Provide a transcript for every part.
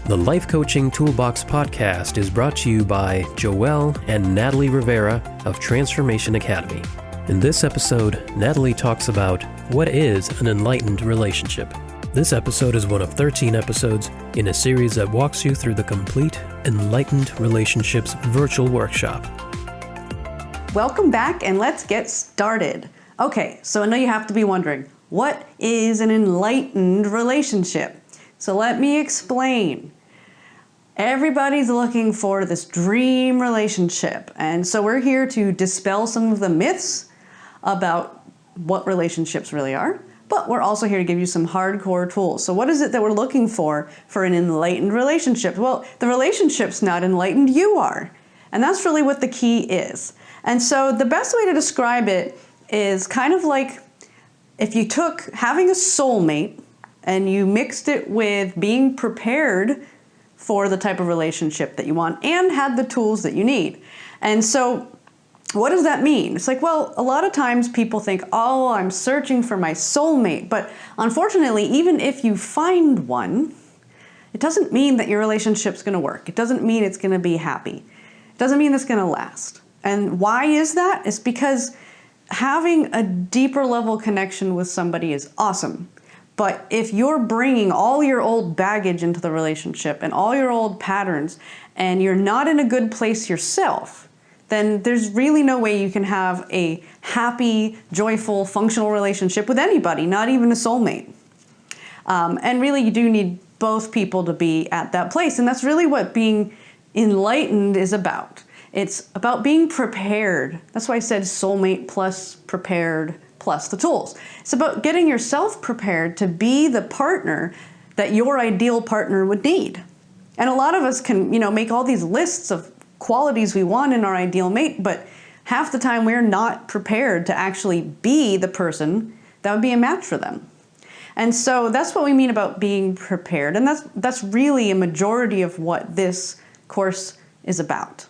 The Life Coaching Toolbox Podcast is brought to you by Joeel and Natalie Rivera of Transformation Academy. In this episode, Natalie talks about what is an enlightened relationship. This episode is one of 13 episodes in a series that walks you through the complete Enlightened Relationships virtual workshop. Welcome back, and let's get started. Okay, so I know you have to be wondering, what is an enlightened relationship? So let me explain. Everybody's looking for this dream relationship, and so we're here to dispel some of the myths about what relationships really are, but we're also here to give you some hardcore tools. So what is it that we're looking for an enlightened relationship? Well, the relationship's not enlightened, you are. And that's really what the key is. And so the best way to describe it is kind of like if you took having a soulmate and you mixed it with being prepared for the type of relationship that you want and had the tools that you need. And so what does that mean? It's like, well, a lot of times people think, oh, I'm searching for my soulmate. But unfortunately, even if you find one, it doesn't mean that your relationship's going to work. It doesn't mean it's going to be happy. It doesn't mean it's going to last. And why is that? It's because having a deeper level connection with somebody is awesome. But if you're bringing all your old baggage into the relationship and all your old patterns, and you're not in a good place yourself, then there's really no way you can have a happy, joyful, functional relationship with anybody, not even a soulmate. And really, you do need both people to be at that place. And that's really what being enlightened is about. It's about being prepared. That's why I said soulmate plus prepared plus the tools. It's about getting yourself prepared to be the partner that your ideal partner would need. And a lot of us can, make all these lists of qualities we want in our ideal mate, but half the time we're not prepared to actually be the person that would be a match for them. And so that's what we mean about being prepared. And that's really a majority of what this course is about.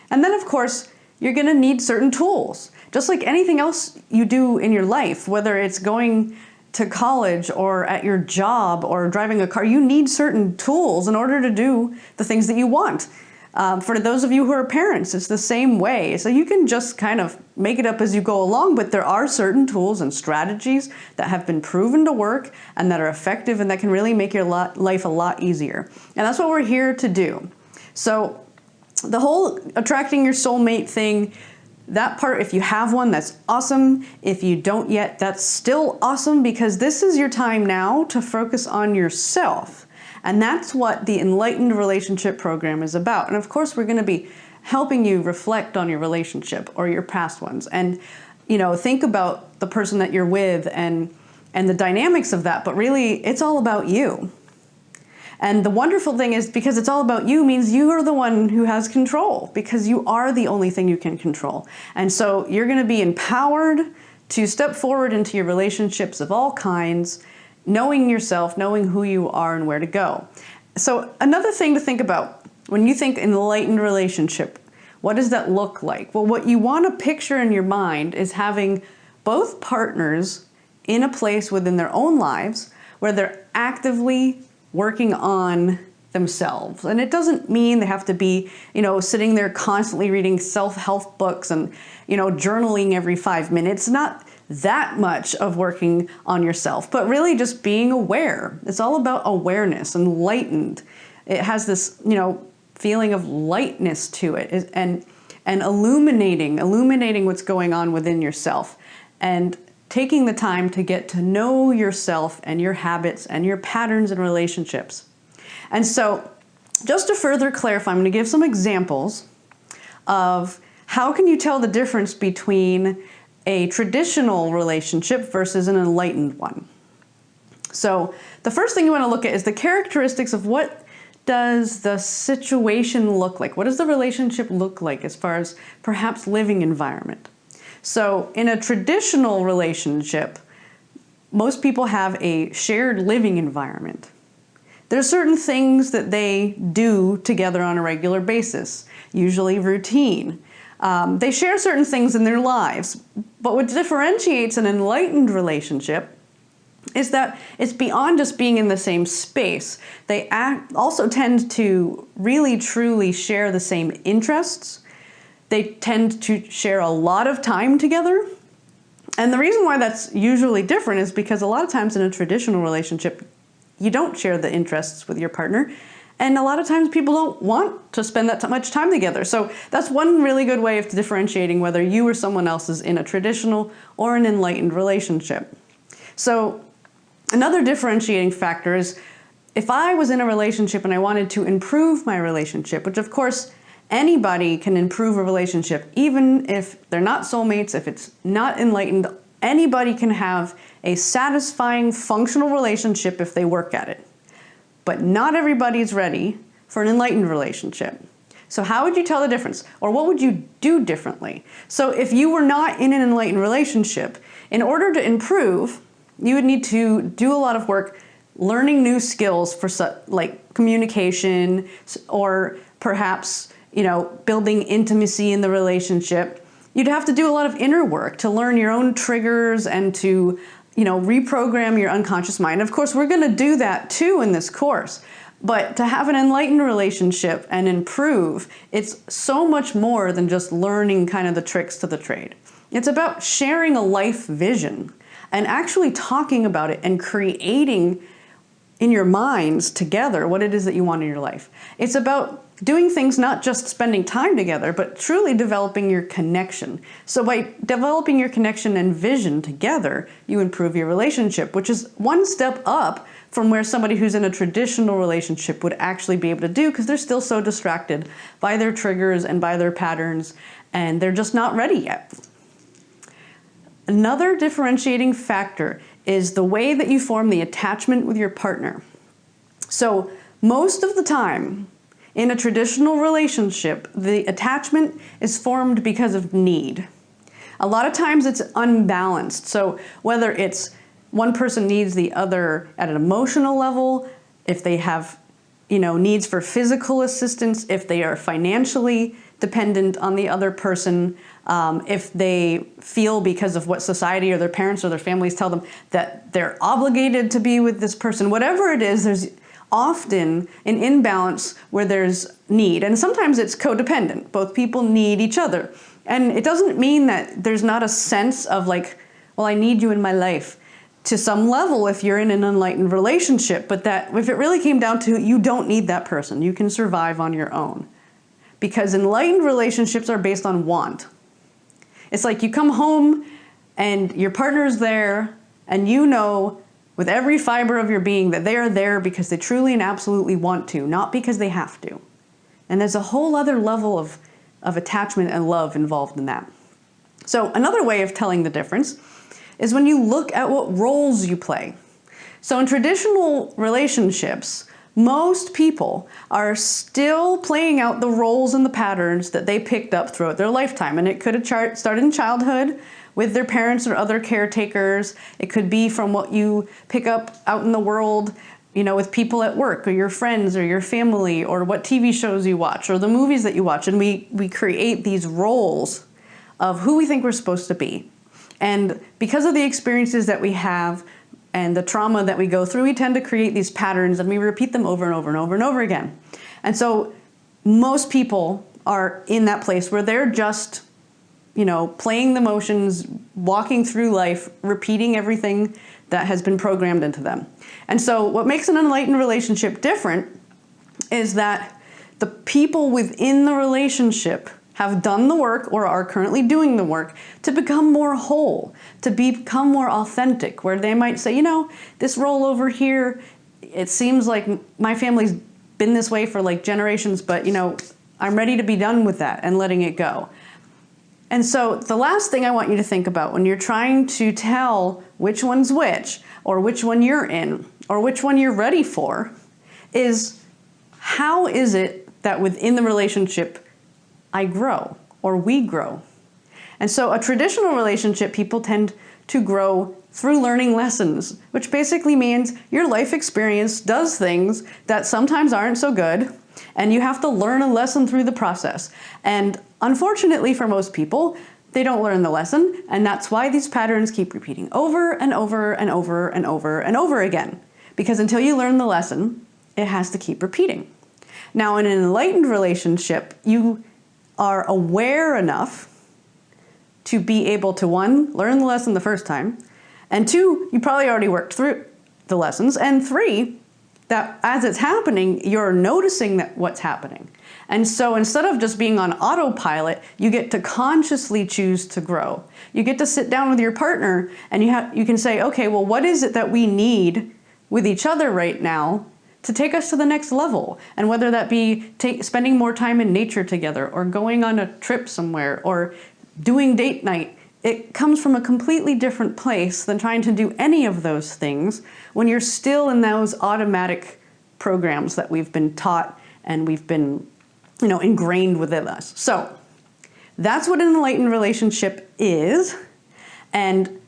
And then, of course, you're going to need certain tools. Just like anything else you do in your life, whether it's going to college or at your job or driving a car, you need certain tools in order to do the things that you want. For those of you who are parents, it's the same way. So you can just kind of make it up as you go along, but there are certain tools and strategies that have been proven to work and that are effective and that can really make your life a lot easier. And that's what we're here to do. So the whole attracting your soulmate thing, that part, if you have one, that's awesome. If you don't yet, that's still awesome, because this is your time now to focus on yourself. And that's what the Enlightened Relationship Program is about. And of course, we're going to be helping you reflect on your relationship or your past ones. And, think about the person that you're with and the dynamics of that. But really, it's all about you. And the wonderful thing is, because it's all about you means you are the one who has control, because you are the only thing you can control. And so you're going to be empowered to step forward into your relationships of all kinds, knowing yourself, knowing who you are and where to go. So another thing to think about when you think enlightened relationship, what does that look like? Well, what you want to picture in your mind is having both partners in a place within their own lives where they're actively working on themselves. And it doesn't mean they have to be, sitting there constantly reading self-help books and, journaling every 5 minutes. Not that much of working on yourself, but really just being aware. It's all about awareness, enlightened. It has this, feeling of lightness to it, and illuminating what's going on within yourself, and taking the time to get to know yourself and your habits and your patterns and relationships. And so just to further clarify, I'm going to give some examples of how can you tell the difference between a traditional relationship versus an enlightened one. So the first thing you want to look at is the characteristics of what does the situation look like? What does the relationship look like as far as perhaps living environment? So in a traditional relationship, most people have a shared living environment. There's certain things that they do together on a regular basis, usually routine. They share certain things in their lives, but what differentiates an enlightened relationship is that it's beyond just being in the same space. They also tend to really truly share the same interests. They tend to share a lot of time together. And the reason why that's usually different is because a lot of times in a traditional relationship, you don't share the interests with your partner. And a lot of times people don't want to spend that much time together. So that's one really good way of differentiating whether you or someone else is in a traditional or an enlightened relationship. So another differentiating factor is if I was in a relationship and I wanted to improve my relationship, which of course anybody can improve a relationship, even if they're not soulmates, if it's not enlightened, anybody can have a satisfying, functional relationship if they work at it. But not everybody's ready for an enlightened relationship. So how would you tell the difference? Or what would you do differently? So if you were not in an enlightened relationship, in order to improve, you would need to do a lot of work learning new skills for like communication, or perhaps building intimacy in the relationship. You'd have to do a lot of inner work to learn your own triggers and to reprogram your unconscious mind. Of course, we're going to do that too in this course. But to have an enlightened relationship and improve, it's so much more than just learning kind of the tricks to the trade. It's about sharing a life vision and actually talking about it and creating in your minds together what it is that you want in your life. It's about doing things, not just spending time together, but truly developing your connection. So by developing your connection and vision together, you improve your relationship, which is one step up from where somebody who's in a traditional relationship would actually be able to do, because they're still so distracted by their triggers and by their patterns, and they're just not ready yet. Another differentiating factor is the way that you form the attachment with your partner. So most of the time, in a traditional relationship, the attachment is formed because of need. A lot of times it's unbalanced. So whether it's one person needs the other at an emotional level, if they have, needs for physical assistance, if they are financially dependent on the other person, if they feel because of what society or their parents or their families tell them that they're obligated to be with this person, whatever it is, there's often an imbalance where there's need. And sometimes it's codependent. Both people need each other. And it doesn't mean that there's not a sense of like, well, I need you in my life to some level if you're in an enlightened relationship, but that if it really came down to you don't need that person, you can survive on your own. Because enlightened relationships are based on want. It's like you come home and your partner's there and with every fiber of your being that they are there because they truly and absolutely want to, not because they have to. And there's a whole other level of attachment and love involved in that. So another way of telling the difference is when you look at what roles you play. So in traditional relationships, most people are still playing out the roles and the patterns that they picked up throughout their lifetime. And it could have started in childhood with their parents or other caretakers. It could be from what you pick up out in the world, with people at work or your friends or your family, or what TV shows you watch or the movies that you watch. And we create these roles of who we think we're supposed to be. And because of the experiences that we have and the trauma that we go through, we tend to create these patterns and we repeat them over and over and over and over again. And so most people are in that place where they're just playing the motions, walking through life, repeating everything that has been programmed into them. And so what makes an enlightened relationship different is that the people within the relationship have done the work or are currently doing the work to become more whole, to become more authentic, where they might say, this role over here, it seems like my family's been this way for like generations, but I'm ready to be done with that and letting it go. And so the last thing I want you to think about when you're trying to tell which one's which, or which one you're in, or which one you're ready for, is how is it that within the relationship I grow, or we grow? And so a traditional relationship, people tend to grow through learning lessons, which basically means your life experience does things that sometimes aren't so good, and you have to learn a lesson through the process. And unfortunately for most people, they don't learn the lesson, and that's why these patterns keep repeating over and over and over and over and over again. Because until you learn the lesson, it has to keep repeating. Now, in an enlightened relationship, you are aware enough to be able to, one, learn the lesson the first time, and two, you probably already worked through the lessons, and three, that as it's happening, you're noticing that what's happening. And so instead of just being on autopilot, you get to consciously choose to grow. You get to sit down with your partner and you can say, okay, well, what is it that we need with each other right now to take us to the next level? And whether that be spending more time in nature together, or going on a trip somewhere, or doing date night, it comes from a completely different place than trying to do any of those things when you're still in those automatic programs that we've been taught and we've been, ingrained within us. So that's what an enlightened relationship is. And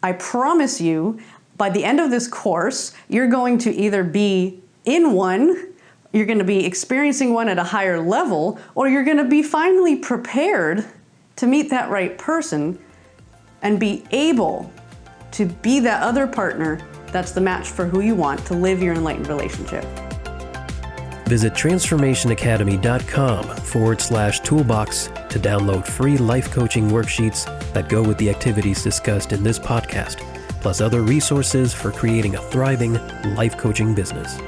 I promise you, by the end of this course, you're going to either be in one, you're going to be experiencing one at a higher level, or you're going to be finally prepared to meet that right person and be able to be that other partner that's the match for who you want to live your enlightened relationship. Visit transformationacademy.com/toolbox to download free life coaching worksheets that go with the activities discussed in this podcast, plus other resources for creating a thriving life coaching business.